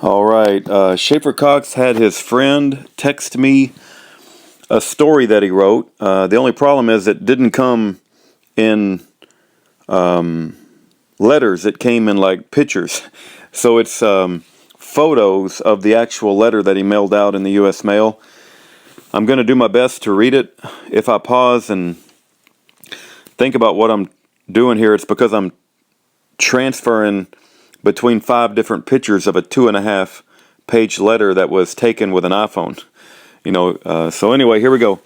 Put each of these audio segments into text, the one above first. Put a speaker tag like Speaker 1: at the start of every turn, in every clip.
Speaker 1: All right. Schaeffer Cox had his friend text me a story that he wrote. The only problem is it didn't come in letters, it came in like pictures. So it's photos of the actual letter that he mailed out in the U.S. mail. I'm going to do my best to read it. If I pause and think about what I'm doing here, it's because I'm transferring between 5 different pictures of a 2.5 page letter that was taken with an iPhone. So anyway, here we go.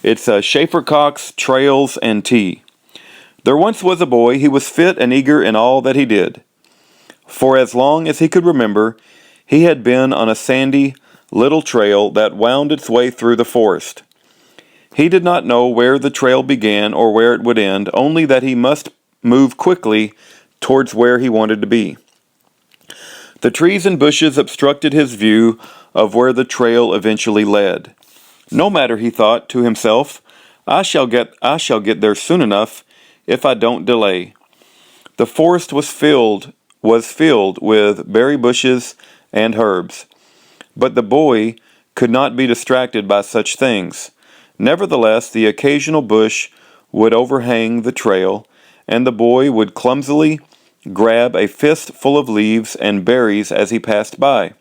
Speaker 1: It's Schaeffer Cox, Trails, and Tea. There once was a boy. He was fit and eager in all that he did. For as long as he could remember, he had been on a sandy little trail that wound its way through the forest. He did not know where the trail began or where it would end, only that he must move quickly towards where he wanted to be. The trees and bushes obstructed his view of where the trail eventually led. No matter, he thought to himself, I shall get there soon enough if I don't delay. The forest was filled with berry bushes and herbs, but the boy could not be distracted by such things. Nevertheless, the occasional bush would overhang the trail, and the boy would clumsily grab a fist full of leaves and berries as he passed by,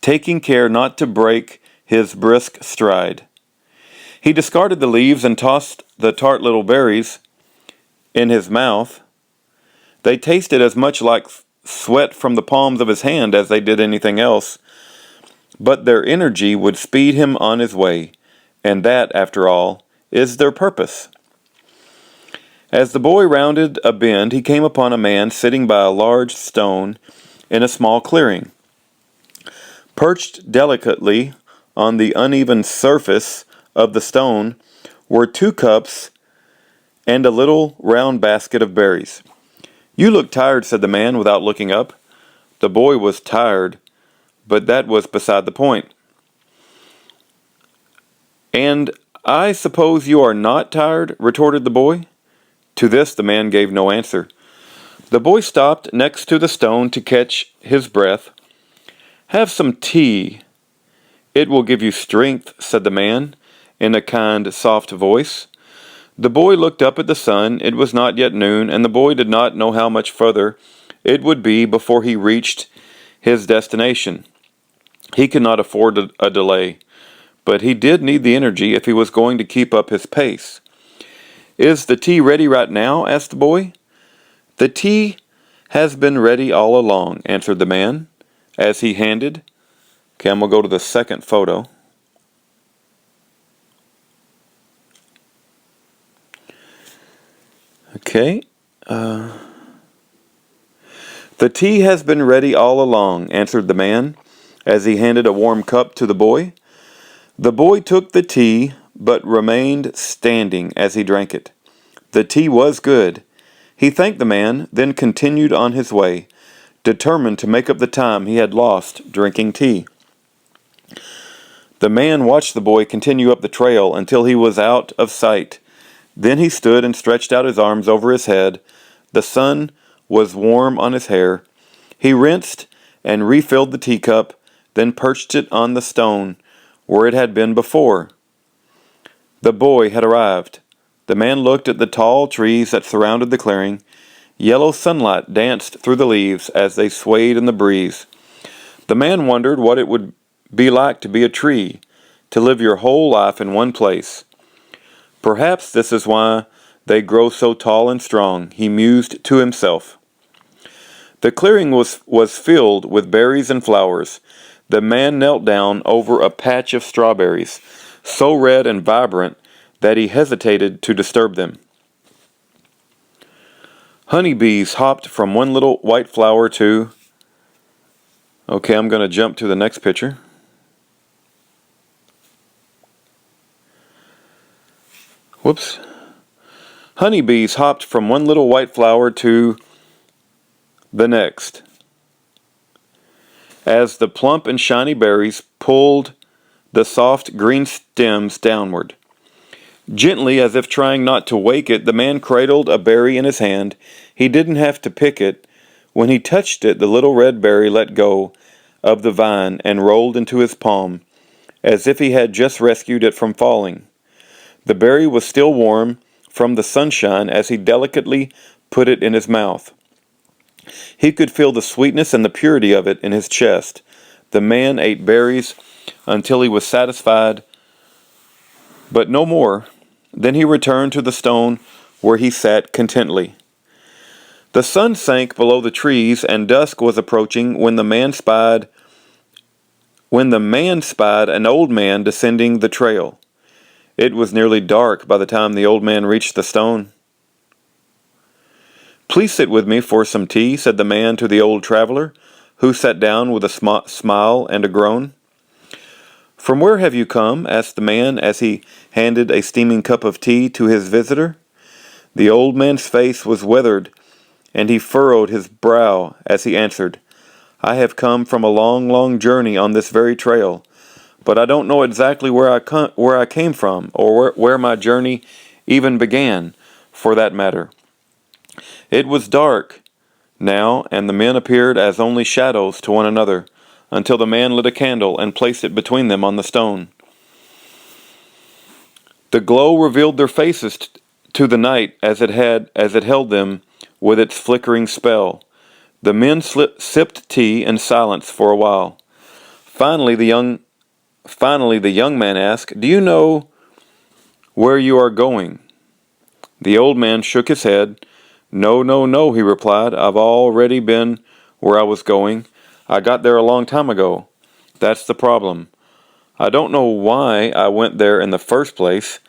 Speaker 1: taking care not to break his brisk stride. He discarded the leaves and tossed the tart little berries in his mouth. They tasted as much like sweat from the palms of his hand as they did anything else, but their energy would speed him on his way, and that, after all, is their purpose. As the boy rounded a bend, he came upon a man sitting by a large stone in a small clearing. Perched delicately on the uneven surface of the stone were 2 cups and a little round basket of berries. You look tired, said the man without looking up. The boy was tired, but that was beside the point. And I suppose you are not tired, retorted the boy. To this the man gave no answer. The boy stopped next to the stone to catch his breath. Have some tea. It will give you strength, said the man, in a kind, soft voice. The boy looked up at the sun. It was not yet noon, and the boy did not know how much further it would be before he reached his destination. He could not afford a delay, but he did need the energy if he was going to keep up his pace. Is the tea ready right now? Asked the boy. The tea has been ready all along, answered the man, as he handed. Okay, I'm going to go to the second photo. Okay. The tea has been ready all along, answered the man, as he handed a warm cup to the boy. The boy took the tea, but remained standing as he drank it. The tea was good. He thanked the man, then continued on his way, determined to make up the time he had lost drinking tea. The man watched the boy continue up the trail until he was out of sight. Then he stood and stretched out his arms over his head. The sun was warm on his hair. He rinsed and refilled the teacup, then perched it on the stone where it had been before. The boy had arrived. The man looked at the tall trees that surrounded the clearing. Yellow sunlight danced through the leaves as they swayed in the breeze. The man wondered what it would be like to be a tree, to live your whole life in one place. Perhaps this is why they grow so tall and strong, he mused to himself. The clearing was filled with berries and flowers. The man knelt down over a patch of strawberries, so red and vibrant that he hesitated to disturb them. Honeybees hopped from one little white flower to... Okay, I'm going to jump to the next picture. Whoops. Honeybees hopped from one little white flower to the next, as the plump and shiny berries pulled the soft green stems downward. Gently, as if trying not to wake it, the man cradled a berry in his hand. He didn't have to pick it When he touched it, the little red berry let go of the vine and rolled into his palm, as if he had just rescued it from falling. The berry was still warm from the sunshine as he delicately put it in his mouth. He could feel the sweetness and the purity of it in his chest. The man ate berries until he was satisfied, but no more. Then he returned to the stone where he sat contentedly. The sun sank below the trees, and dusk was approaching when the man spied an old man descending the trail. It was nearly dark by the time the old man reached the stone. "Please sit with me for some tea," said the man to the old traveler, who sat down with a smile and a groan. "From where have you come?" asked the man as he handed a steaming cup of tea to his visitor. The old man's face was weathered, and he furrowed his brow as he answered, "I have come from a long, long journey on this very trail, but I don't know exactly where I came from, or where my journey even began, for that matter." It was dark now, and the men appeared as only shadows to one another, until the man lit a candle and placed it between them on the stone. The glow revealed their faces to the night as it held them with its flickering spell. The men sipped tea in silence for a while. Finally, the young man asked, "Do you know where you are going?" The old man shook his head. "No, no, no," he replied. "I've already been where I was going. I got there a long time ago. That's the problem. I don't know why I went there in the first place.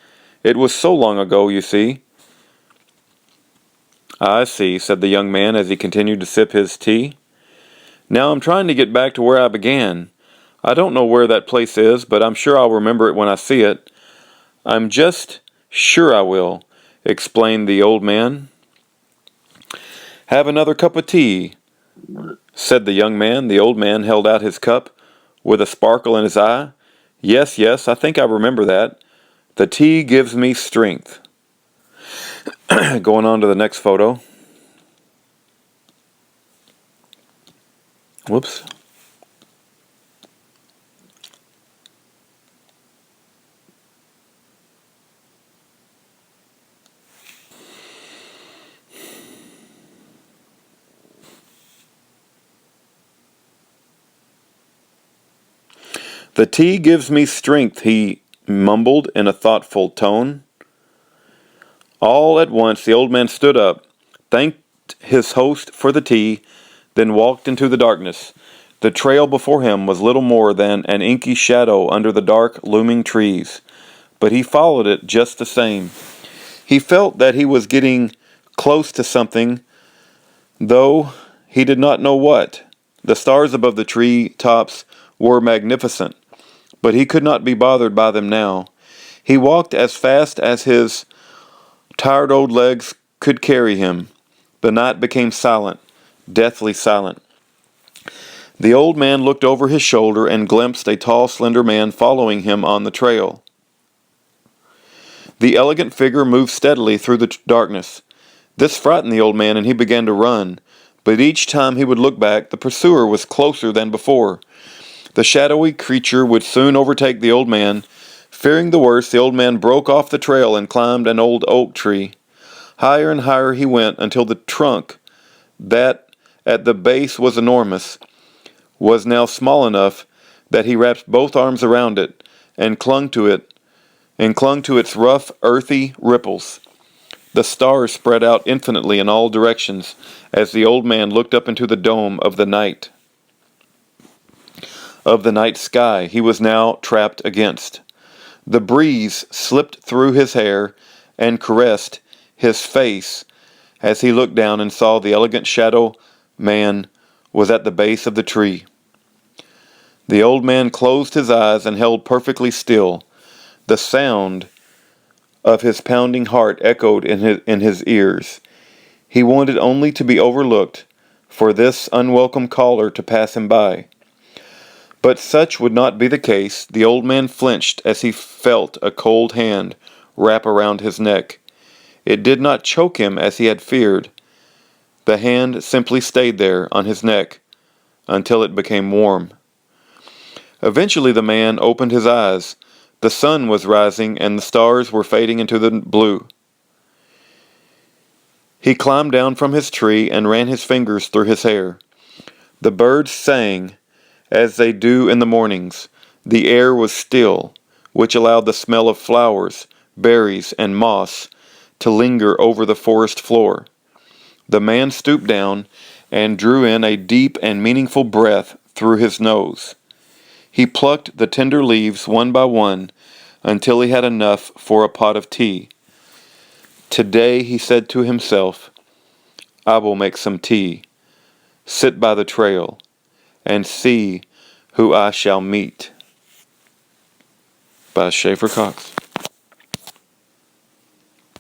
Speaker 1: It was so long ago, you see." "I see," said the young man as he continued to sip his tea. "Now I'm trying to get back to where I began. I don't know where that place is, but I'm sure I'll remember it when I see it. I'm just sure I will," explained the old man. "Have another cup of tea," said the young man. The old man held out his cup with a sparkle in his eye. "Yes, yes, I think I remember that. The tea gives me strength." Going on to the next photo. Whoops. "The tea gives me strength," he mumbled in a thoughtful tone. All at once the old man stood up, thanked his host for the tea, then walked into the darkness. The trail before him was little more than an inky shadow under the dark, looming trees, but he followed it just the same. He felt that he was getting close to something, though he did not know what. The stars above the tree tops were magnificent, but he could not be bothered by them now. He walked as fast as his tired old legs could carry him. The night became silent, deathly silent. The old man looked over his shoulder and glimpsed a tall, slender man following him on the trail. The elegant figure moved steadily through the darkness. This frightened the old man, and he began to run. But each time he would look back, the pursuer was closer than before. The shadowy creature would soon overtake the old man. Fearing the worst, the old man broke off the trail and climbed an old oak tree. Higher and higher he went until the trunk, that at the base was enormous, was now small enough that he wrapped both arms around it and clung to its rough, earthy ripples. The stars spread out infinitely in all directions as the old man looked up into the dome of the night sky he was now trapped against. The breeze slipped through his hair and caressed his face as he looked down and saw the elegant shadow man was at the base of the tree. The old man closed his eyes and held perfectly still. The sound of his pounding heart echoed in his ears. He wanted only to be overlooked, for this unwelcome caller to pass him by. But such would not be the case. The old man flinched as he felt a cold hand wrap around his neck. It did not choke him as he had feared. The hand simply stayed there on his neck until it became warm. Eventually the man opened his eyes. The sun was rising and the stars were fading into the blue. He climbed down from his tree and ran his fingers through his hair. The birds sang, as they do in the mornings. The air was still, which allowed the smell of flowers, berries, and moss to linger over the forest floor. The man stooped down and drew in a deep and meaningful breath through his nose. He plucked the tender leaves one by one until he had enough for a pot of tea. Today, he said to himself, I will make some tea, sit by the trail, and see who I shall meet. By Schaeffer Cox.